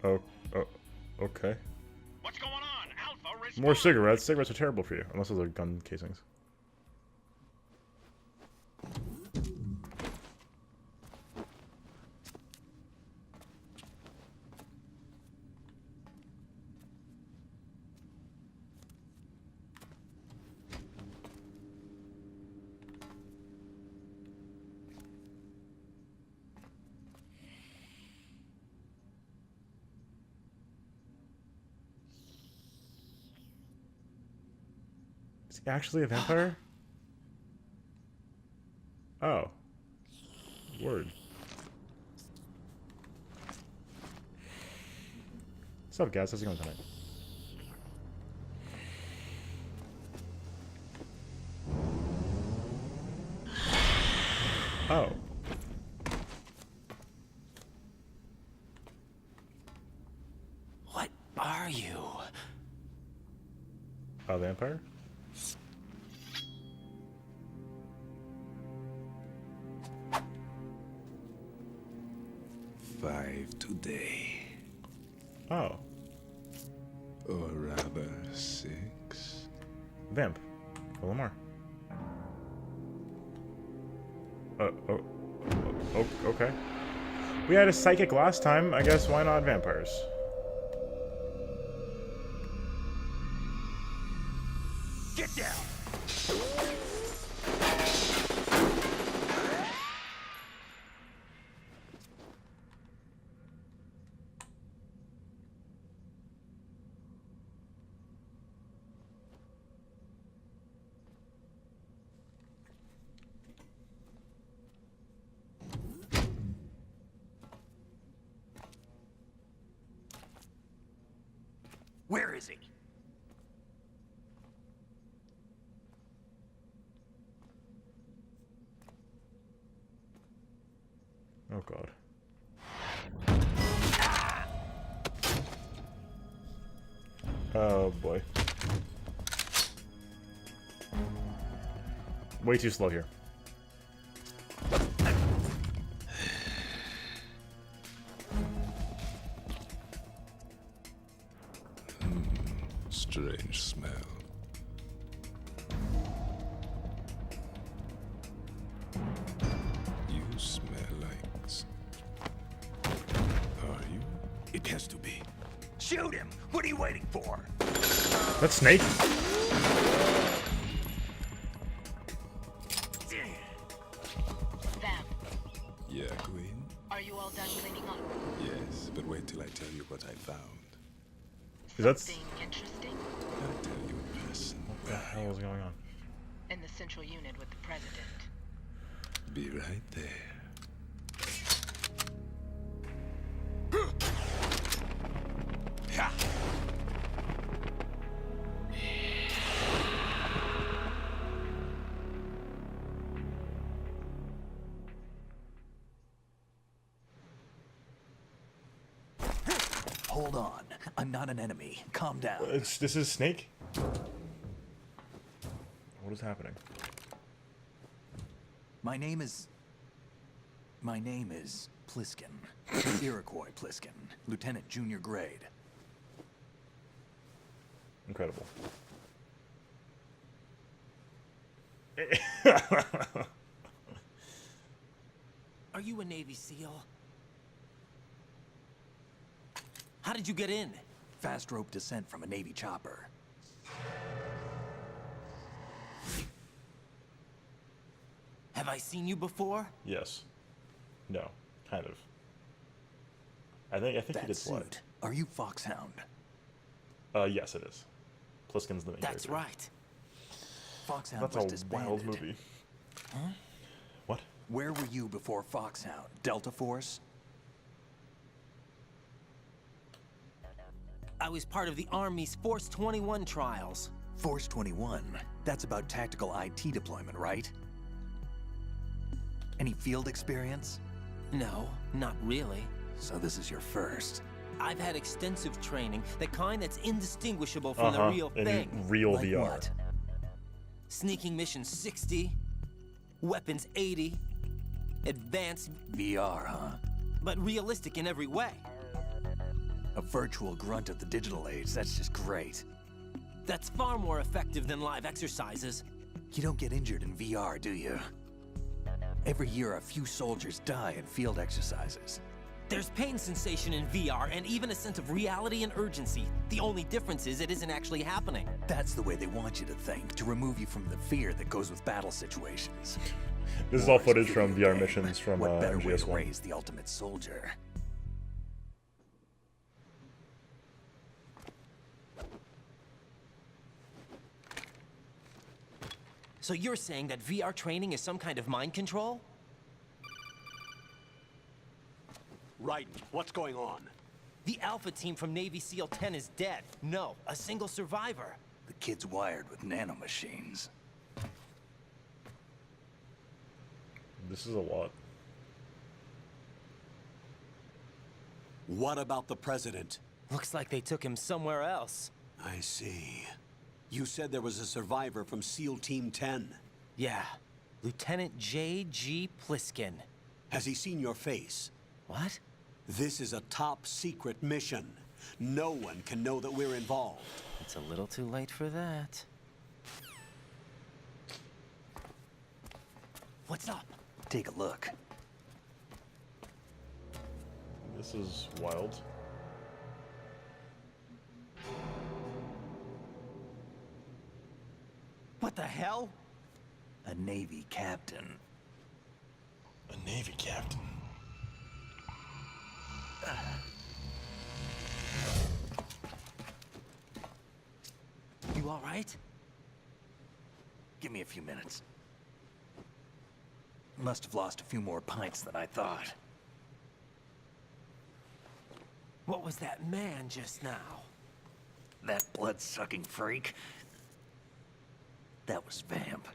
[SPEAKER 1] What? Okay.
[SPEAKER 10] What's going on? Alpha, respond.
[SPEAKER 1] More cigarettes. Cigarettes are terrible for you, unless those are gun casings. Is he actually a vampire? Oh. Word. What's up, guys? How's it going tonight? Oh.
[SPEAKER 3] What are you?
[SPEAKER 1] A vampire?
[SPEAKER 11] Five today.
[SPEAKER 1] Oh.
[SPEAKER 11] Or rather, 6.
[SPEAKER 1] Vamp. A little more. Okay. We had a psychic last time. I guess why not vampires?
[SPEAKER 7] Get down! Where is he?
[SPEAKER 1] Oh god. Oh boy. Way too slow here.
[SPEAKER 11] Strange smell. You smell like... Are you?
[SPEAKER 7] It has to be. Shoot him! What are you waiting for?
[SPEAKER 1] That's Snake.
[SPEAKER 12] Vamp,
[SPEAKER 11] Yeah, Queen?
[SPEAKER 12] are you all done cleaning up?
[SPEAKER 11] Yes, but wait till I tell you what I found.
[SPEAKER 1] That's...
[SPEAKER 12] Something interesting?
[SPEAKER 11] I'll tell you in person.
[SPEAKER 1] What the hell is going on?
[SPEAKER 12] In the central unit with the president.
[SPEAKER 11] Be right there.
[SPEAKER 7] Hold on. I'm not an enemy. Calm down.
[SPEAKER 1] This is Snake? What is happening?
[SPEAKER 7] My name is Pliskin. Iroquois Pliskin. Lieutenant Junior Grade.
[SPEAKER 1] Incredible.
[SPEAKER 3] Are you a Navy SEAL? How did you get in?
[SPEAKER 7] Fast rope descent from a Navy chopper.
[SPEAKER 3] Have I seen you before?
[SPEAKER 1] Yes. No. Kind of. I think he
[SPEAKER 7] That
[SPEAKER 1] did slide.
[SPEAKER 7] suit. Are you Foxhound?
[SPEAKER 1] Yes, it is. Pliskin's the main
[SPEAKER 3] That's
[SPEAKER 1] character.
[SPEAKER 3] right.
[SPEAKER 7] Foxhound
[SPEAKER 1] That's
[SPEAKER 7] was
[SPEAKER 1] a
[SPEAKER 7] disbanded.
[SPEAKER 1] wild movie.
[SPEAKER 7] Huh?
[SPEAKER 1] What?
[SPEAKER 7] Where were you before Foxhound? Delta Force?
[SPEAKER 3] I was part of the Army's Force 21 trials.
[SPEAKER 7] Force 21? That's about tactical IT deployment, right? Any field experience?
[SPEAKER 3] No, not really.
[SPEAKER 7] So this is your first.
[SPEAKER 3] I've had extensive training, the kind that's indistinguishable from the real
[SPEAKER 1] in
[SPEAKER 3] thing.
[SPEAKER 1] real
[SPEAKER 7] Like
[SPEAKER 1] VR.
[SPEAKER 7] what?
[SPEAKER 3] Sneaking mission 60, weapons 80, advanced,
[SPEAKER 7] VR, huh?
[SPEAKER 3] but realistic in every way.
[SPEAKER 7] A virtual grunt of the digital age, that's just great.
[SPEAKER 3] That's far more effective than live exercises.
[SPEAKER 7] You don't get injured in VR, do you? Every year, a few soldiers die in field exercises.
[SPEAKER 3] There's pain sensation in VR and even a sense of reality and urgency. The only difference is it isn't actually happening.
[SPEAKER 7] That's the way they want you to think, to remove you from the fear that goes with battle situations.
[SPEAKER 1] This is all
[SPEAKER 7] War is a
[SPEAKER 1] footage from
[SPEAKER 7] video
[SPEAKER 1] VR
[SPEAKER 7] game.
[SPEAKER 1] missions from
[SPEAKER 7] What better way to
[SPEAKER 1] MGS1.
[SPEAKER 7] raise the ultimate soldier?
[SPEAKER 3] So you're saying that VR training is some kind of mind control?
[SPEAKER 2] Raiden, what's going on?
[SPEAKER 3] The Alpha team from Navy SEAL 10 is dead. No, a single survivor.
[SPEAKER 7] The kid's wired with nanomachines.
[SPEAKER 1] This is a lot.
[SPEAKER 2] What about the president?
[SPEAKER 3] Looks like they took him somewhere else.
[SPEAKER 2] I see. You said there was a survivor from SEAL Team 10.
[SPEAKER 3] Yeah, Lieutenant J.G. Pliskin.
[SPEAKER 2] Has he seen your face?
[SPEAKER 3] What?
[SPEAKER 2] This is a top secret mission. No one can know that we're involved.
[SPEAKER 3] It's a little too late for that. What's up?
[SPEAKER 7] Take a look.
[SPEAKER 1] This is wild.
[SPEAKER 3] What the hell?
[SPEAKER 7] A Navy captain.
[SPEAKER 11] A Navy captain.
[SPEAKER 3] You all right?
[SPEAKER 7] Give me a few minutes. Must have lost a few more pints than I thought.
[SPEAKER 3] What was that man just now?
[SPEAKER 7] That blood-sucking freak? That was Vamp.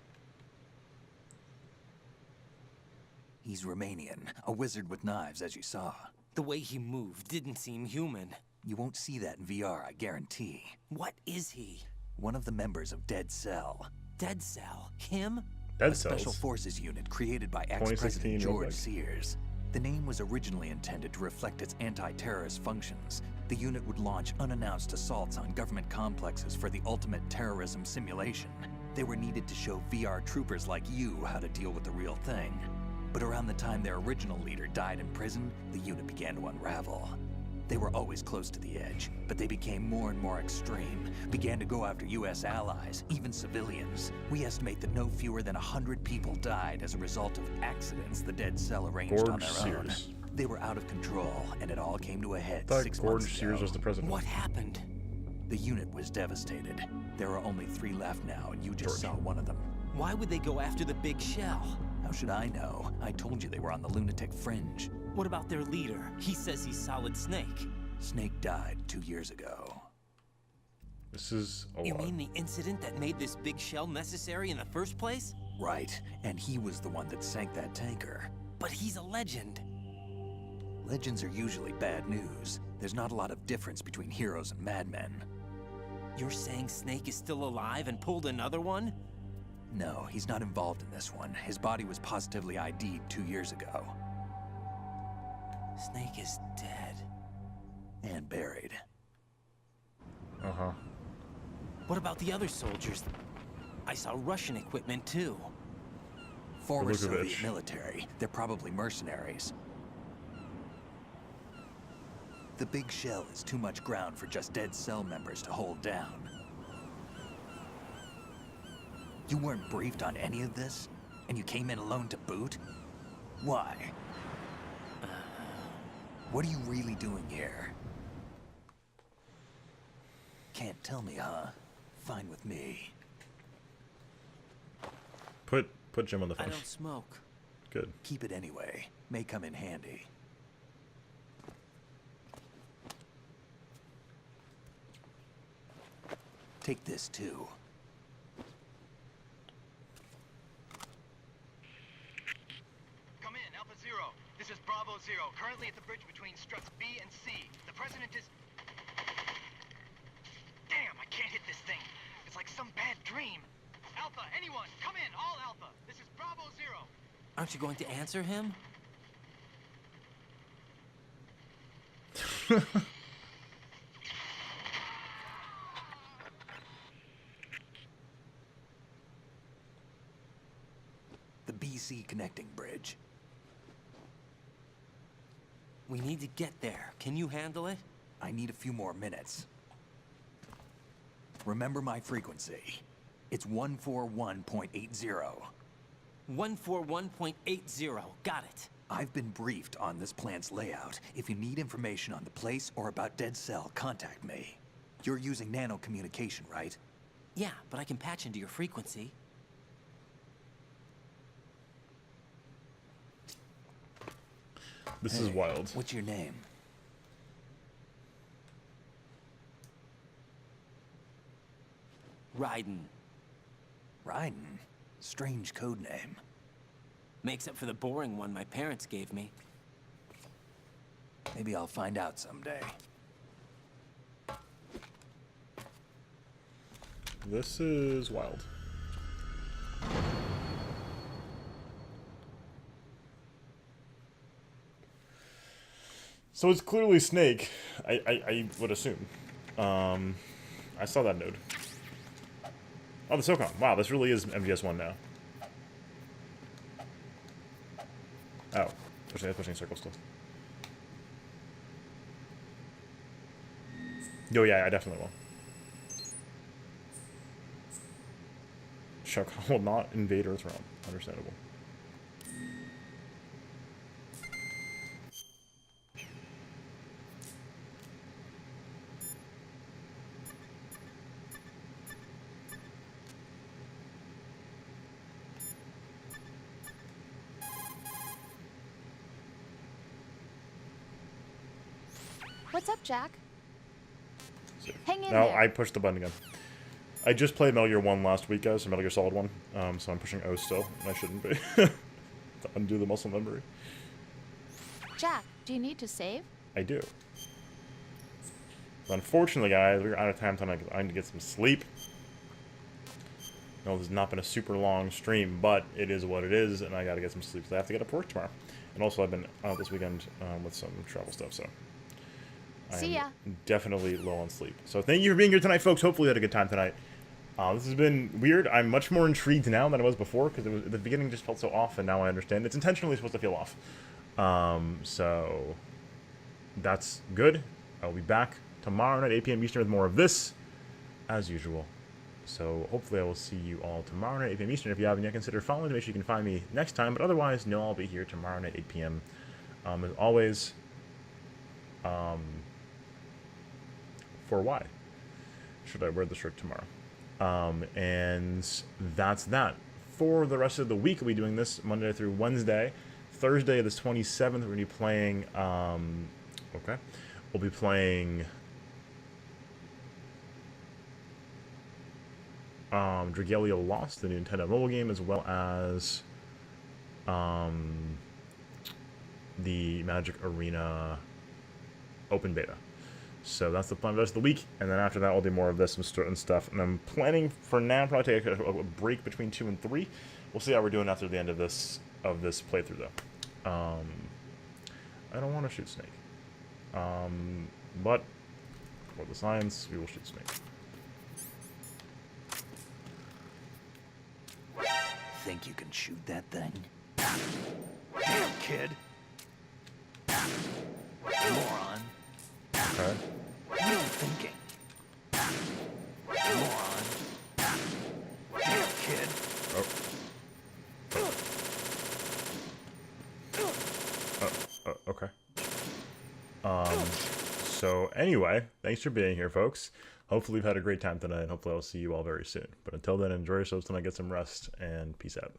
[SPEAKER 7] He's Romanian, a wizard with knives, as you saw.
[SPEAKER 3] The way he moved didn't seem human.
[SPEAKER 7] You won't see that in VR, I guarantee.
[SPEAKER 3] What is he?
[SPEAKER 7] One of the members of Dead Cell.
[SPEAKER 3] Dead Cell? Him?
[SPEAKER 1] Dead
[SPEAKER 7] A special forces unit created by ex-President
[SPEAKER 1] 2016
[SPEAKER 7] George
[SPEAKER 1] Novak.
[SPEAKER 7] Sears. The name was originally intended to reflect its anti-terrorist functions. The unit would launch unannounced assaults on government complexes for the ultimate terrorism simulation. They were needed to show VR troopers like you how to deal with the real thing. But around the time their original leader died in prison, the unit began to unravel. They were always close to the edge, but they became more and more extreme, began to go after US allies, even civilians. We estimate that no fewer than 100 people died as a result of accidents the Dead Cell arranged on
[SPEAKER 1] George
[SPEAKER 7] their own.
[SPEAKER 1] Sears.
[SPEAKER 7] They were out of control, and it all came to a head
[SPEAKER 1] I thought
[SPEAKER 7] 6 months
[SPEAKER 1] George
[SPEAKER 7] ago.
[SPEAKER 1] Sears was the president.
[SPEAKER 3] What happened?
[SPEAKER 7] The unit was devastated. There are only 3 left now, and you just
[SPEAKER 1] George.
[SPEAKER 7] saw one of them.
[SPEAKER 3] Why would they go after the big shell?
[SPEAKER 7] How should I know? I told you they were on the lunatic fringe.
[SPEAKER 3] What about their leader? He says he's Solid Snake.
[SPEAKER 7] Snake died 2 years ago.
[SPEAKER 1] This is a
[SPEAKER 3] You
[SPEAKER 1] lot.
[SPEAKER 3] mean the incident that made this big shell necessary in the first place?
[SPEAKER 7] Right, and he was the one that sank that tanker.
[SPEAKER 3] But he's a legend.
[SPEAKER 7] Legends are usually bad news. There's not a lot of difference between heroes and madmen.
[SPEAKER 3] You're saying Snake is still alive and pulled another one?
[SPEAKER 7] No, he's not involved in this one. His body was positively ID'd 2 years ago.
[SPEAKER 3] Snake is dead.
[SPEAKER 7] And buried.
[SPEAKER 1] Uh-huh.
[SPEAKER 3] What about the other soldiers? I saw Russian equipment too.
[SPEAKER 7] Former
[SPEAKER 1] Look at
[SPEAKER 7] Soviet
[SPEAKER 1] this.
[SPEAKER 7] military. They're probably mercenaries. The big shell is too much ground for just Dead Cell members to hold down. You weren't briefed on any of this? And you came in alone to boot? Why? What are you really doing here? Can't tell me, huh? Fine with me.
[SPEAKER 1] Put Jim on the
[SPEAKER 3] I
[SPEAKER 1] phone.
[SPEAKER 3] don't smoke.
[SPEAKER 1] Good.
[SPEAKER 7] Keep it anyway. May come in handy. Take this too.
[SPEAKER 10] Come in, Alpha Zero. This is Bravo Zero, currently at the bridge between struts B and C. The president is... Damn, I can't hit this thing. It's like some bad dream. Alpha, anyone, come in, all Alpha. This is Bravo Zero.
[SPEAKER 3] Aren't you going to answer him?
[SPEAKER 7] The BC connecting bridge.
[SPEAKER 3] We need to get there. Can you handle it?
[SPEAKER 7] I need a few more minutes. Remember my frequency. It's 141.80.
[SPEAKER 3] 141.80. Got it.
[SPEAKER 7] I've been briefed on this plant's layout. If you need information on the place or about Dead Cell, contact me. You're using nano communication, right?
[SPEAKER 3] Yeah, but I can patch into your frequency.
[SPEAKER 1] This is wild.
[SPEAKER 7] What's your name?
[SPEAKER 3] Raiden.
[SPEAKER 7] Raiden? Strange code name.
[SPEAKER 3] Makes up for the boring one my parents gave me.
[SPEAKER 7] Maybe I'll find out someday.
[SPEAKER 1] This is wild. So it's clearly Snake, I would assume. I saw that node. Oh, the SOCOM. Wow, this really is MGS1 now. Oh, pushing circles still. Yo, yeah, I definitely will. SOCOM will not invade Earth realm. Understandable.
[SPEAKER 6] What's up, Jack? Hang in
[SPEAKER 1] No,
[SPEAKER 6] there.
[SPEAKER 1] I pushed the button again. I just played Metal Gear 1 last week, guys, so Metal Gear Solid 1. So I'm pushing O still, and I shouldn't be. To undo the muscle memory.
[SPEAKER 6] Jack, do you need to save?
[SPEAKER 1] I do. But unfortunately, guys, we're out of time tonight because I need to get some sleep. No, this has not been a super long stream, but it is what it is, and I gotta get some sleep because I have to get up to work tomorrow. And also, I've been out this weekend with some travel stuff, so
[SPEAKER 6] See ya.
[SPEAKER 1] Definitely low on sleep. So thank you for being here tonight, folks. Hopefully you had a good time tonight. This has been weird. I'm much more intrigued now than I was before because the beginning just felt so off, and now I understand it's intentionally supposed to feel off. So that's good. I'll be back tomorrow night, 8 p.m. Eastern, with more of this, as usual. So hopefully I will see you all tomorrow night, 8 p.m. Eastern. If you haven't yet considered following, make sure you can find me next time. But otherwise, no, I'll be here tomorrow night, 8 p.m. As always. For why should I wear the shirt tomorrow? And that's that. For the rest of the week, we'll be doing this Monday through Wednesday. Thursday, the 27th, we're going to be playing, okay, we'll be playing Dragalia Lost, the new Nintendo mobile game, as well as the Magic Arena open beta. So that's the plan for the rest of the week, and then after that I'll do more of this and stuff. And I'm planning for now probably take a break between 2 and 3. We'll see how we're doing after the end of this playthrough, though. I don't want to shoot Snake, but for the science, we will shoot Snake.
[SPEAKER 7] Think you can shoot that thing? Damn, kid. Moron.
[SPEAKER 1] Okay.
[SPEAKER 7] No thinking. Moron. Damn, kid.
[SPEAKER 1] Okay. So anyway, thanks for being here, folks. Hopefully you've had a great time tonight, and hopefully I'll see you all very soon. But until then, enjoy yourselves tonight, get some rest, and peace out.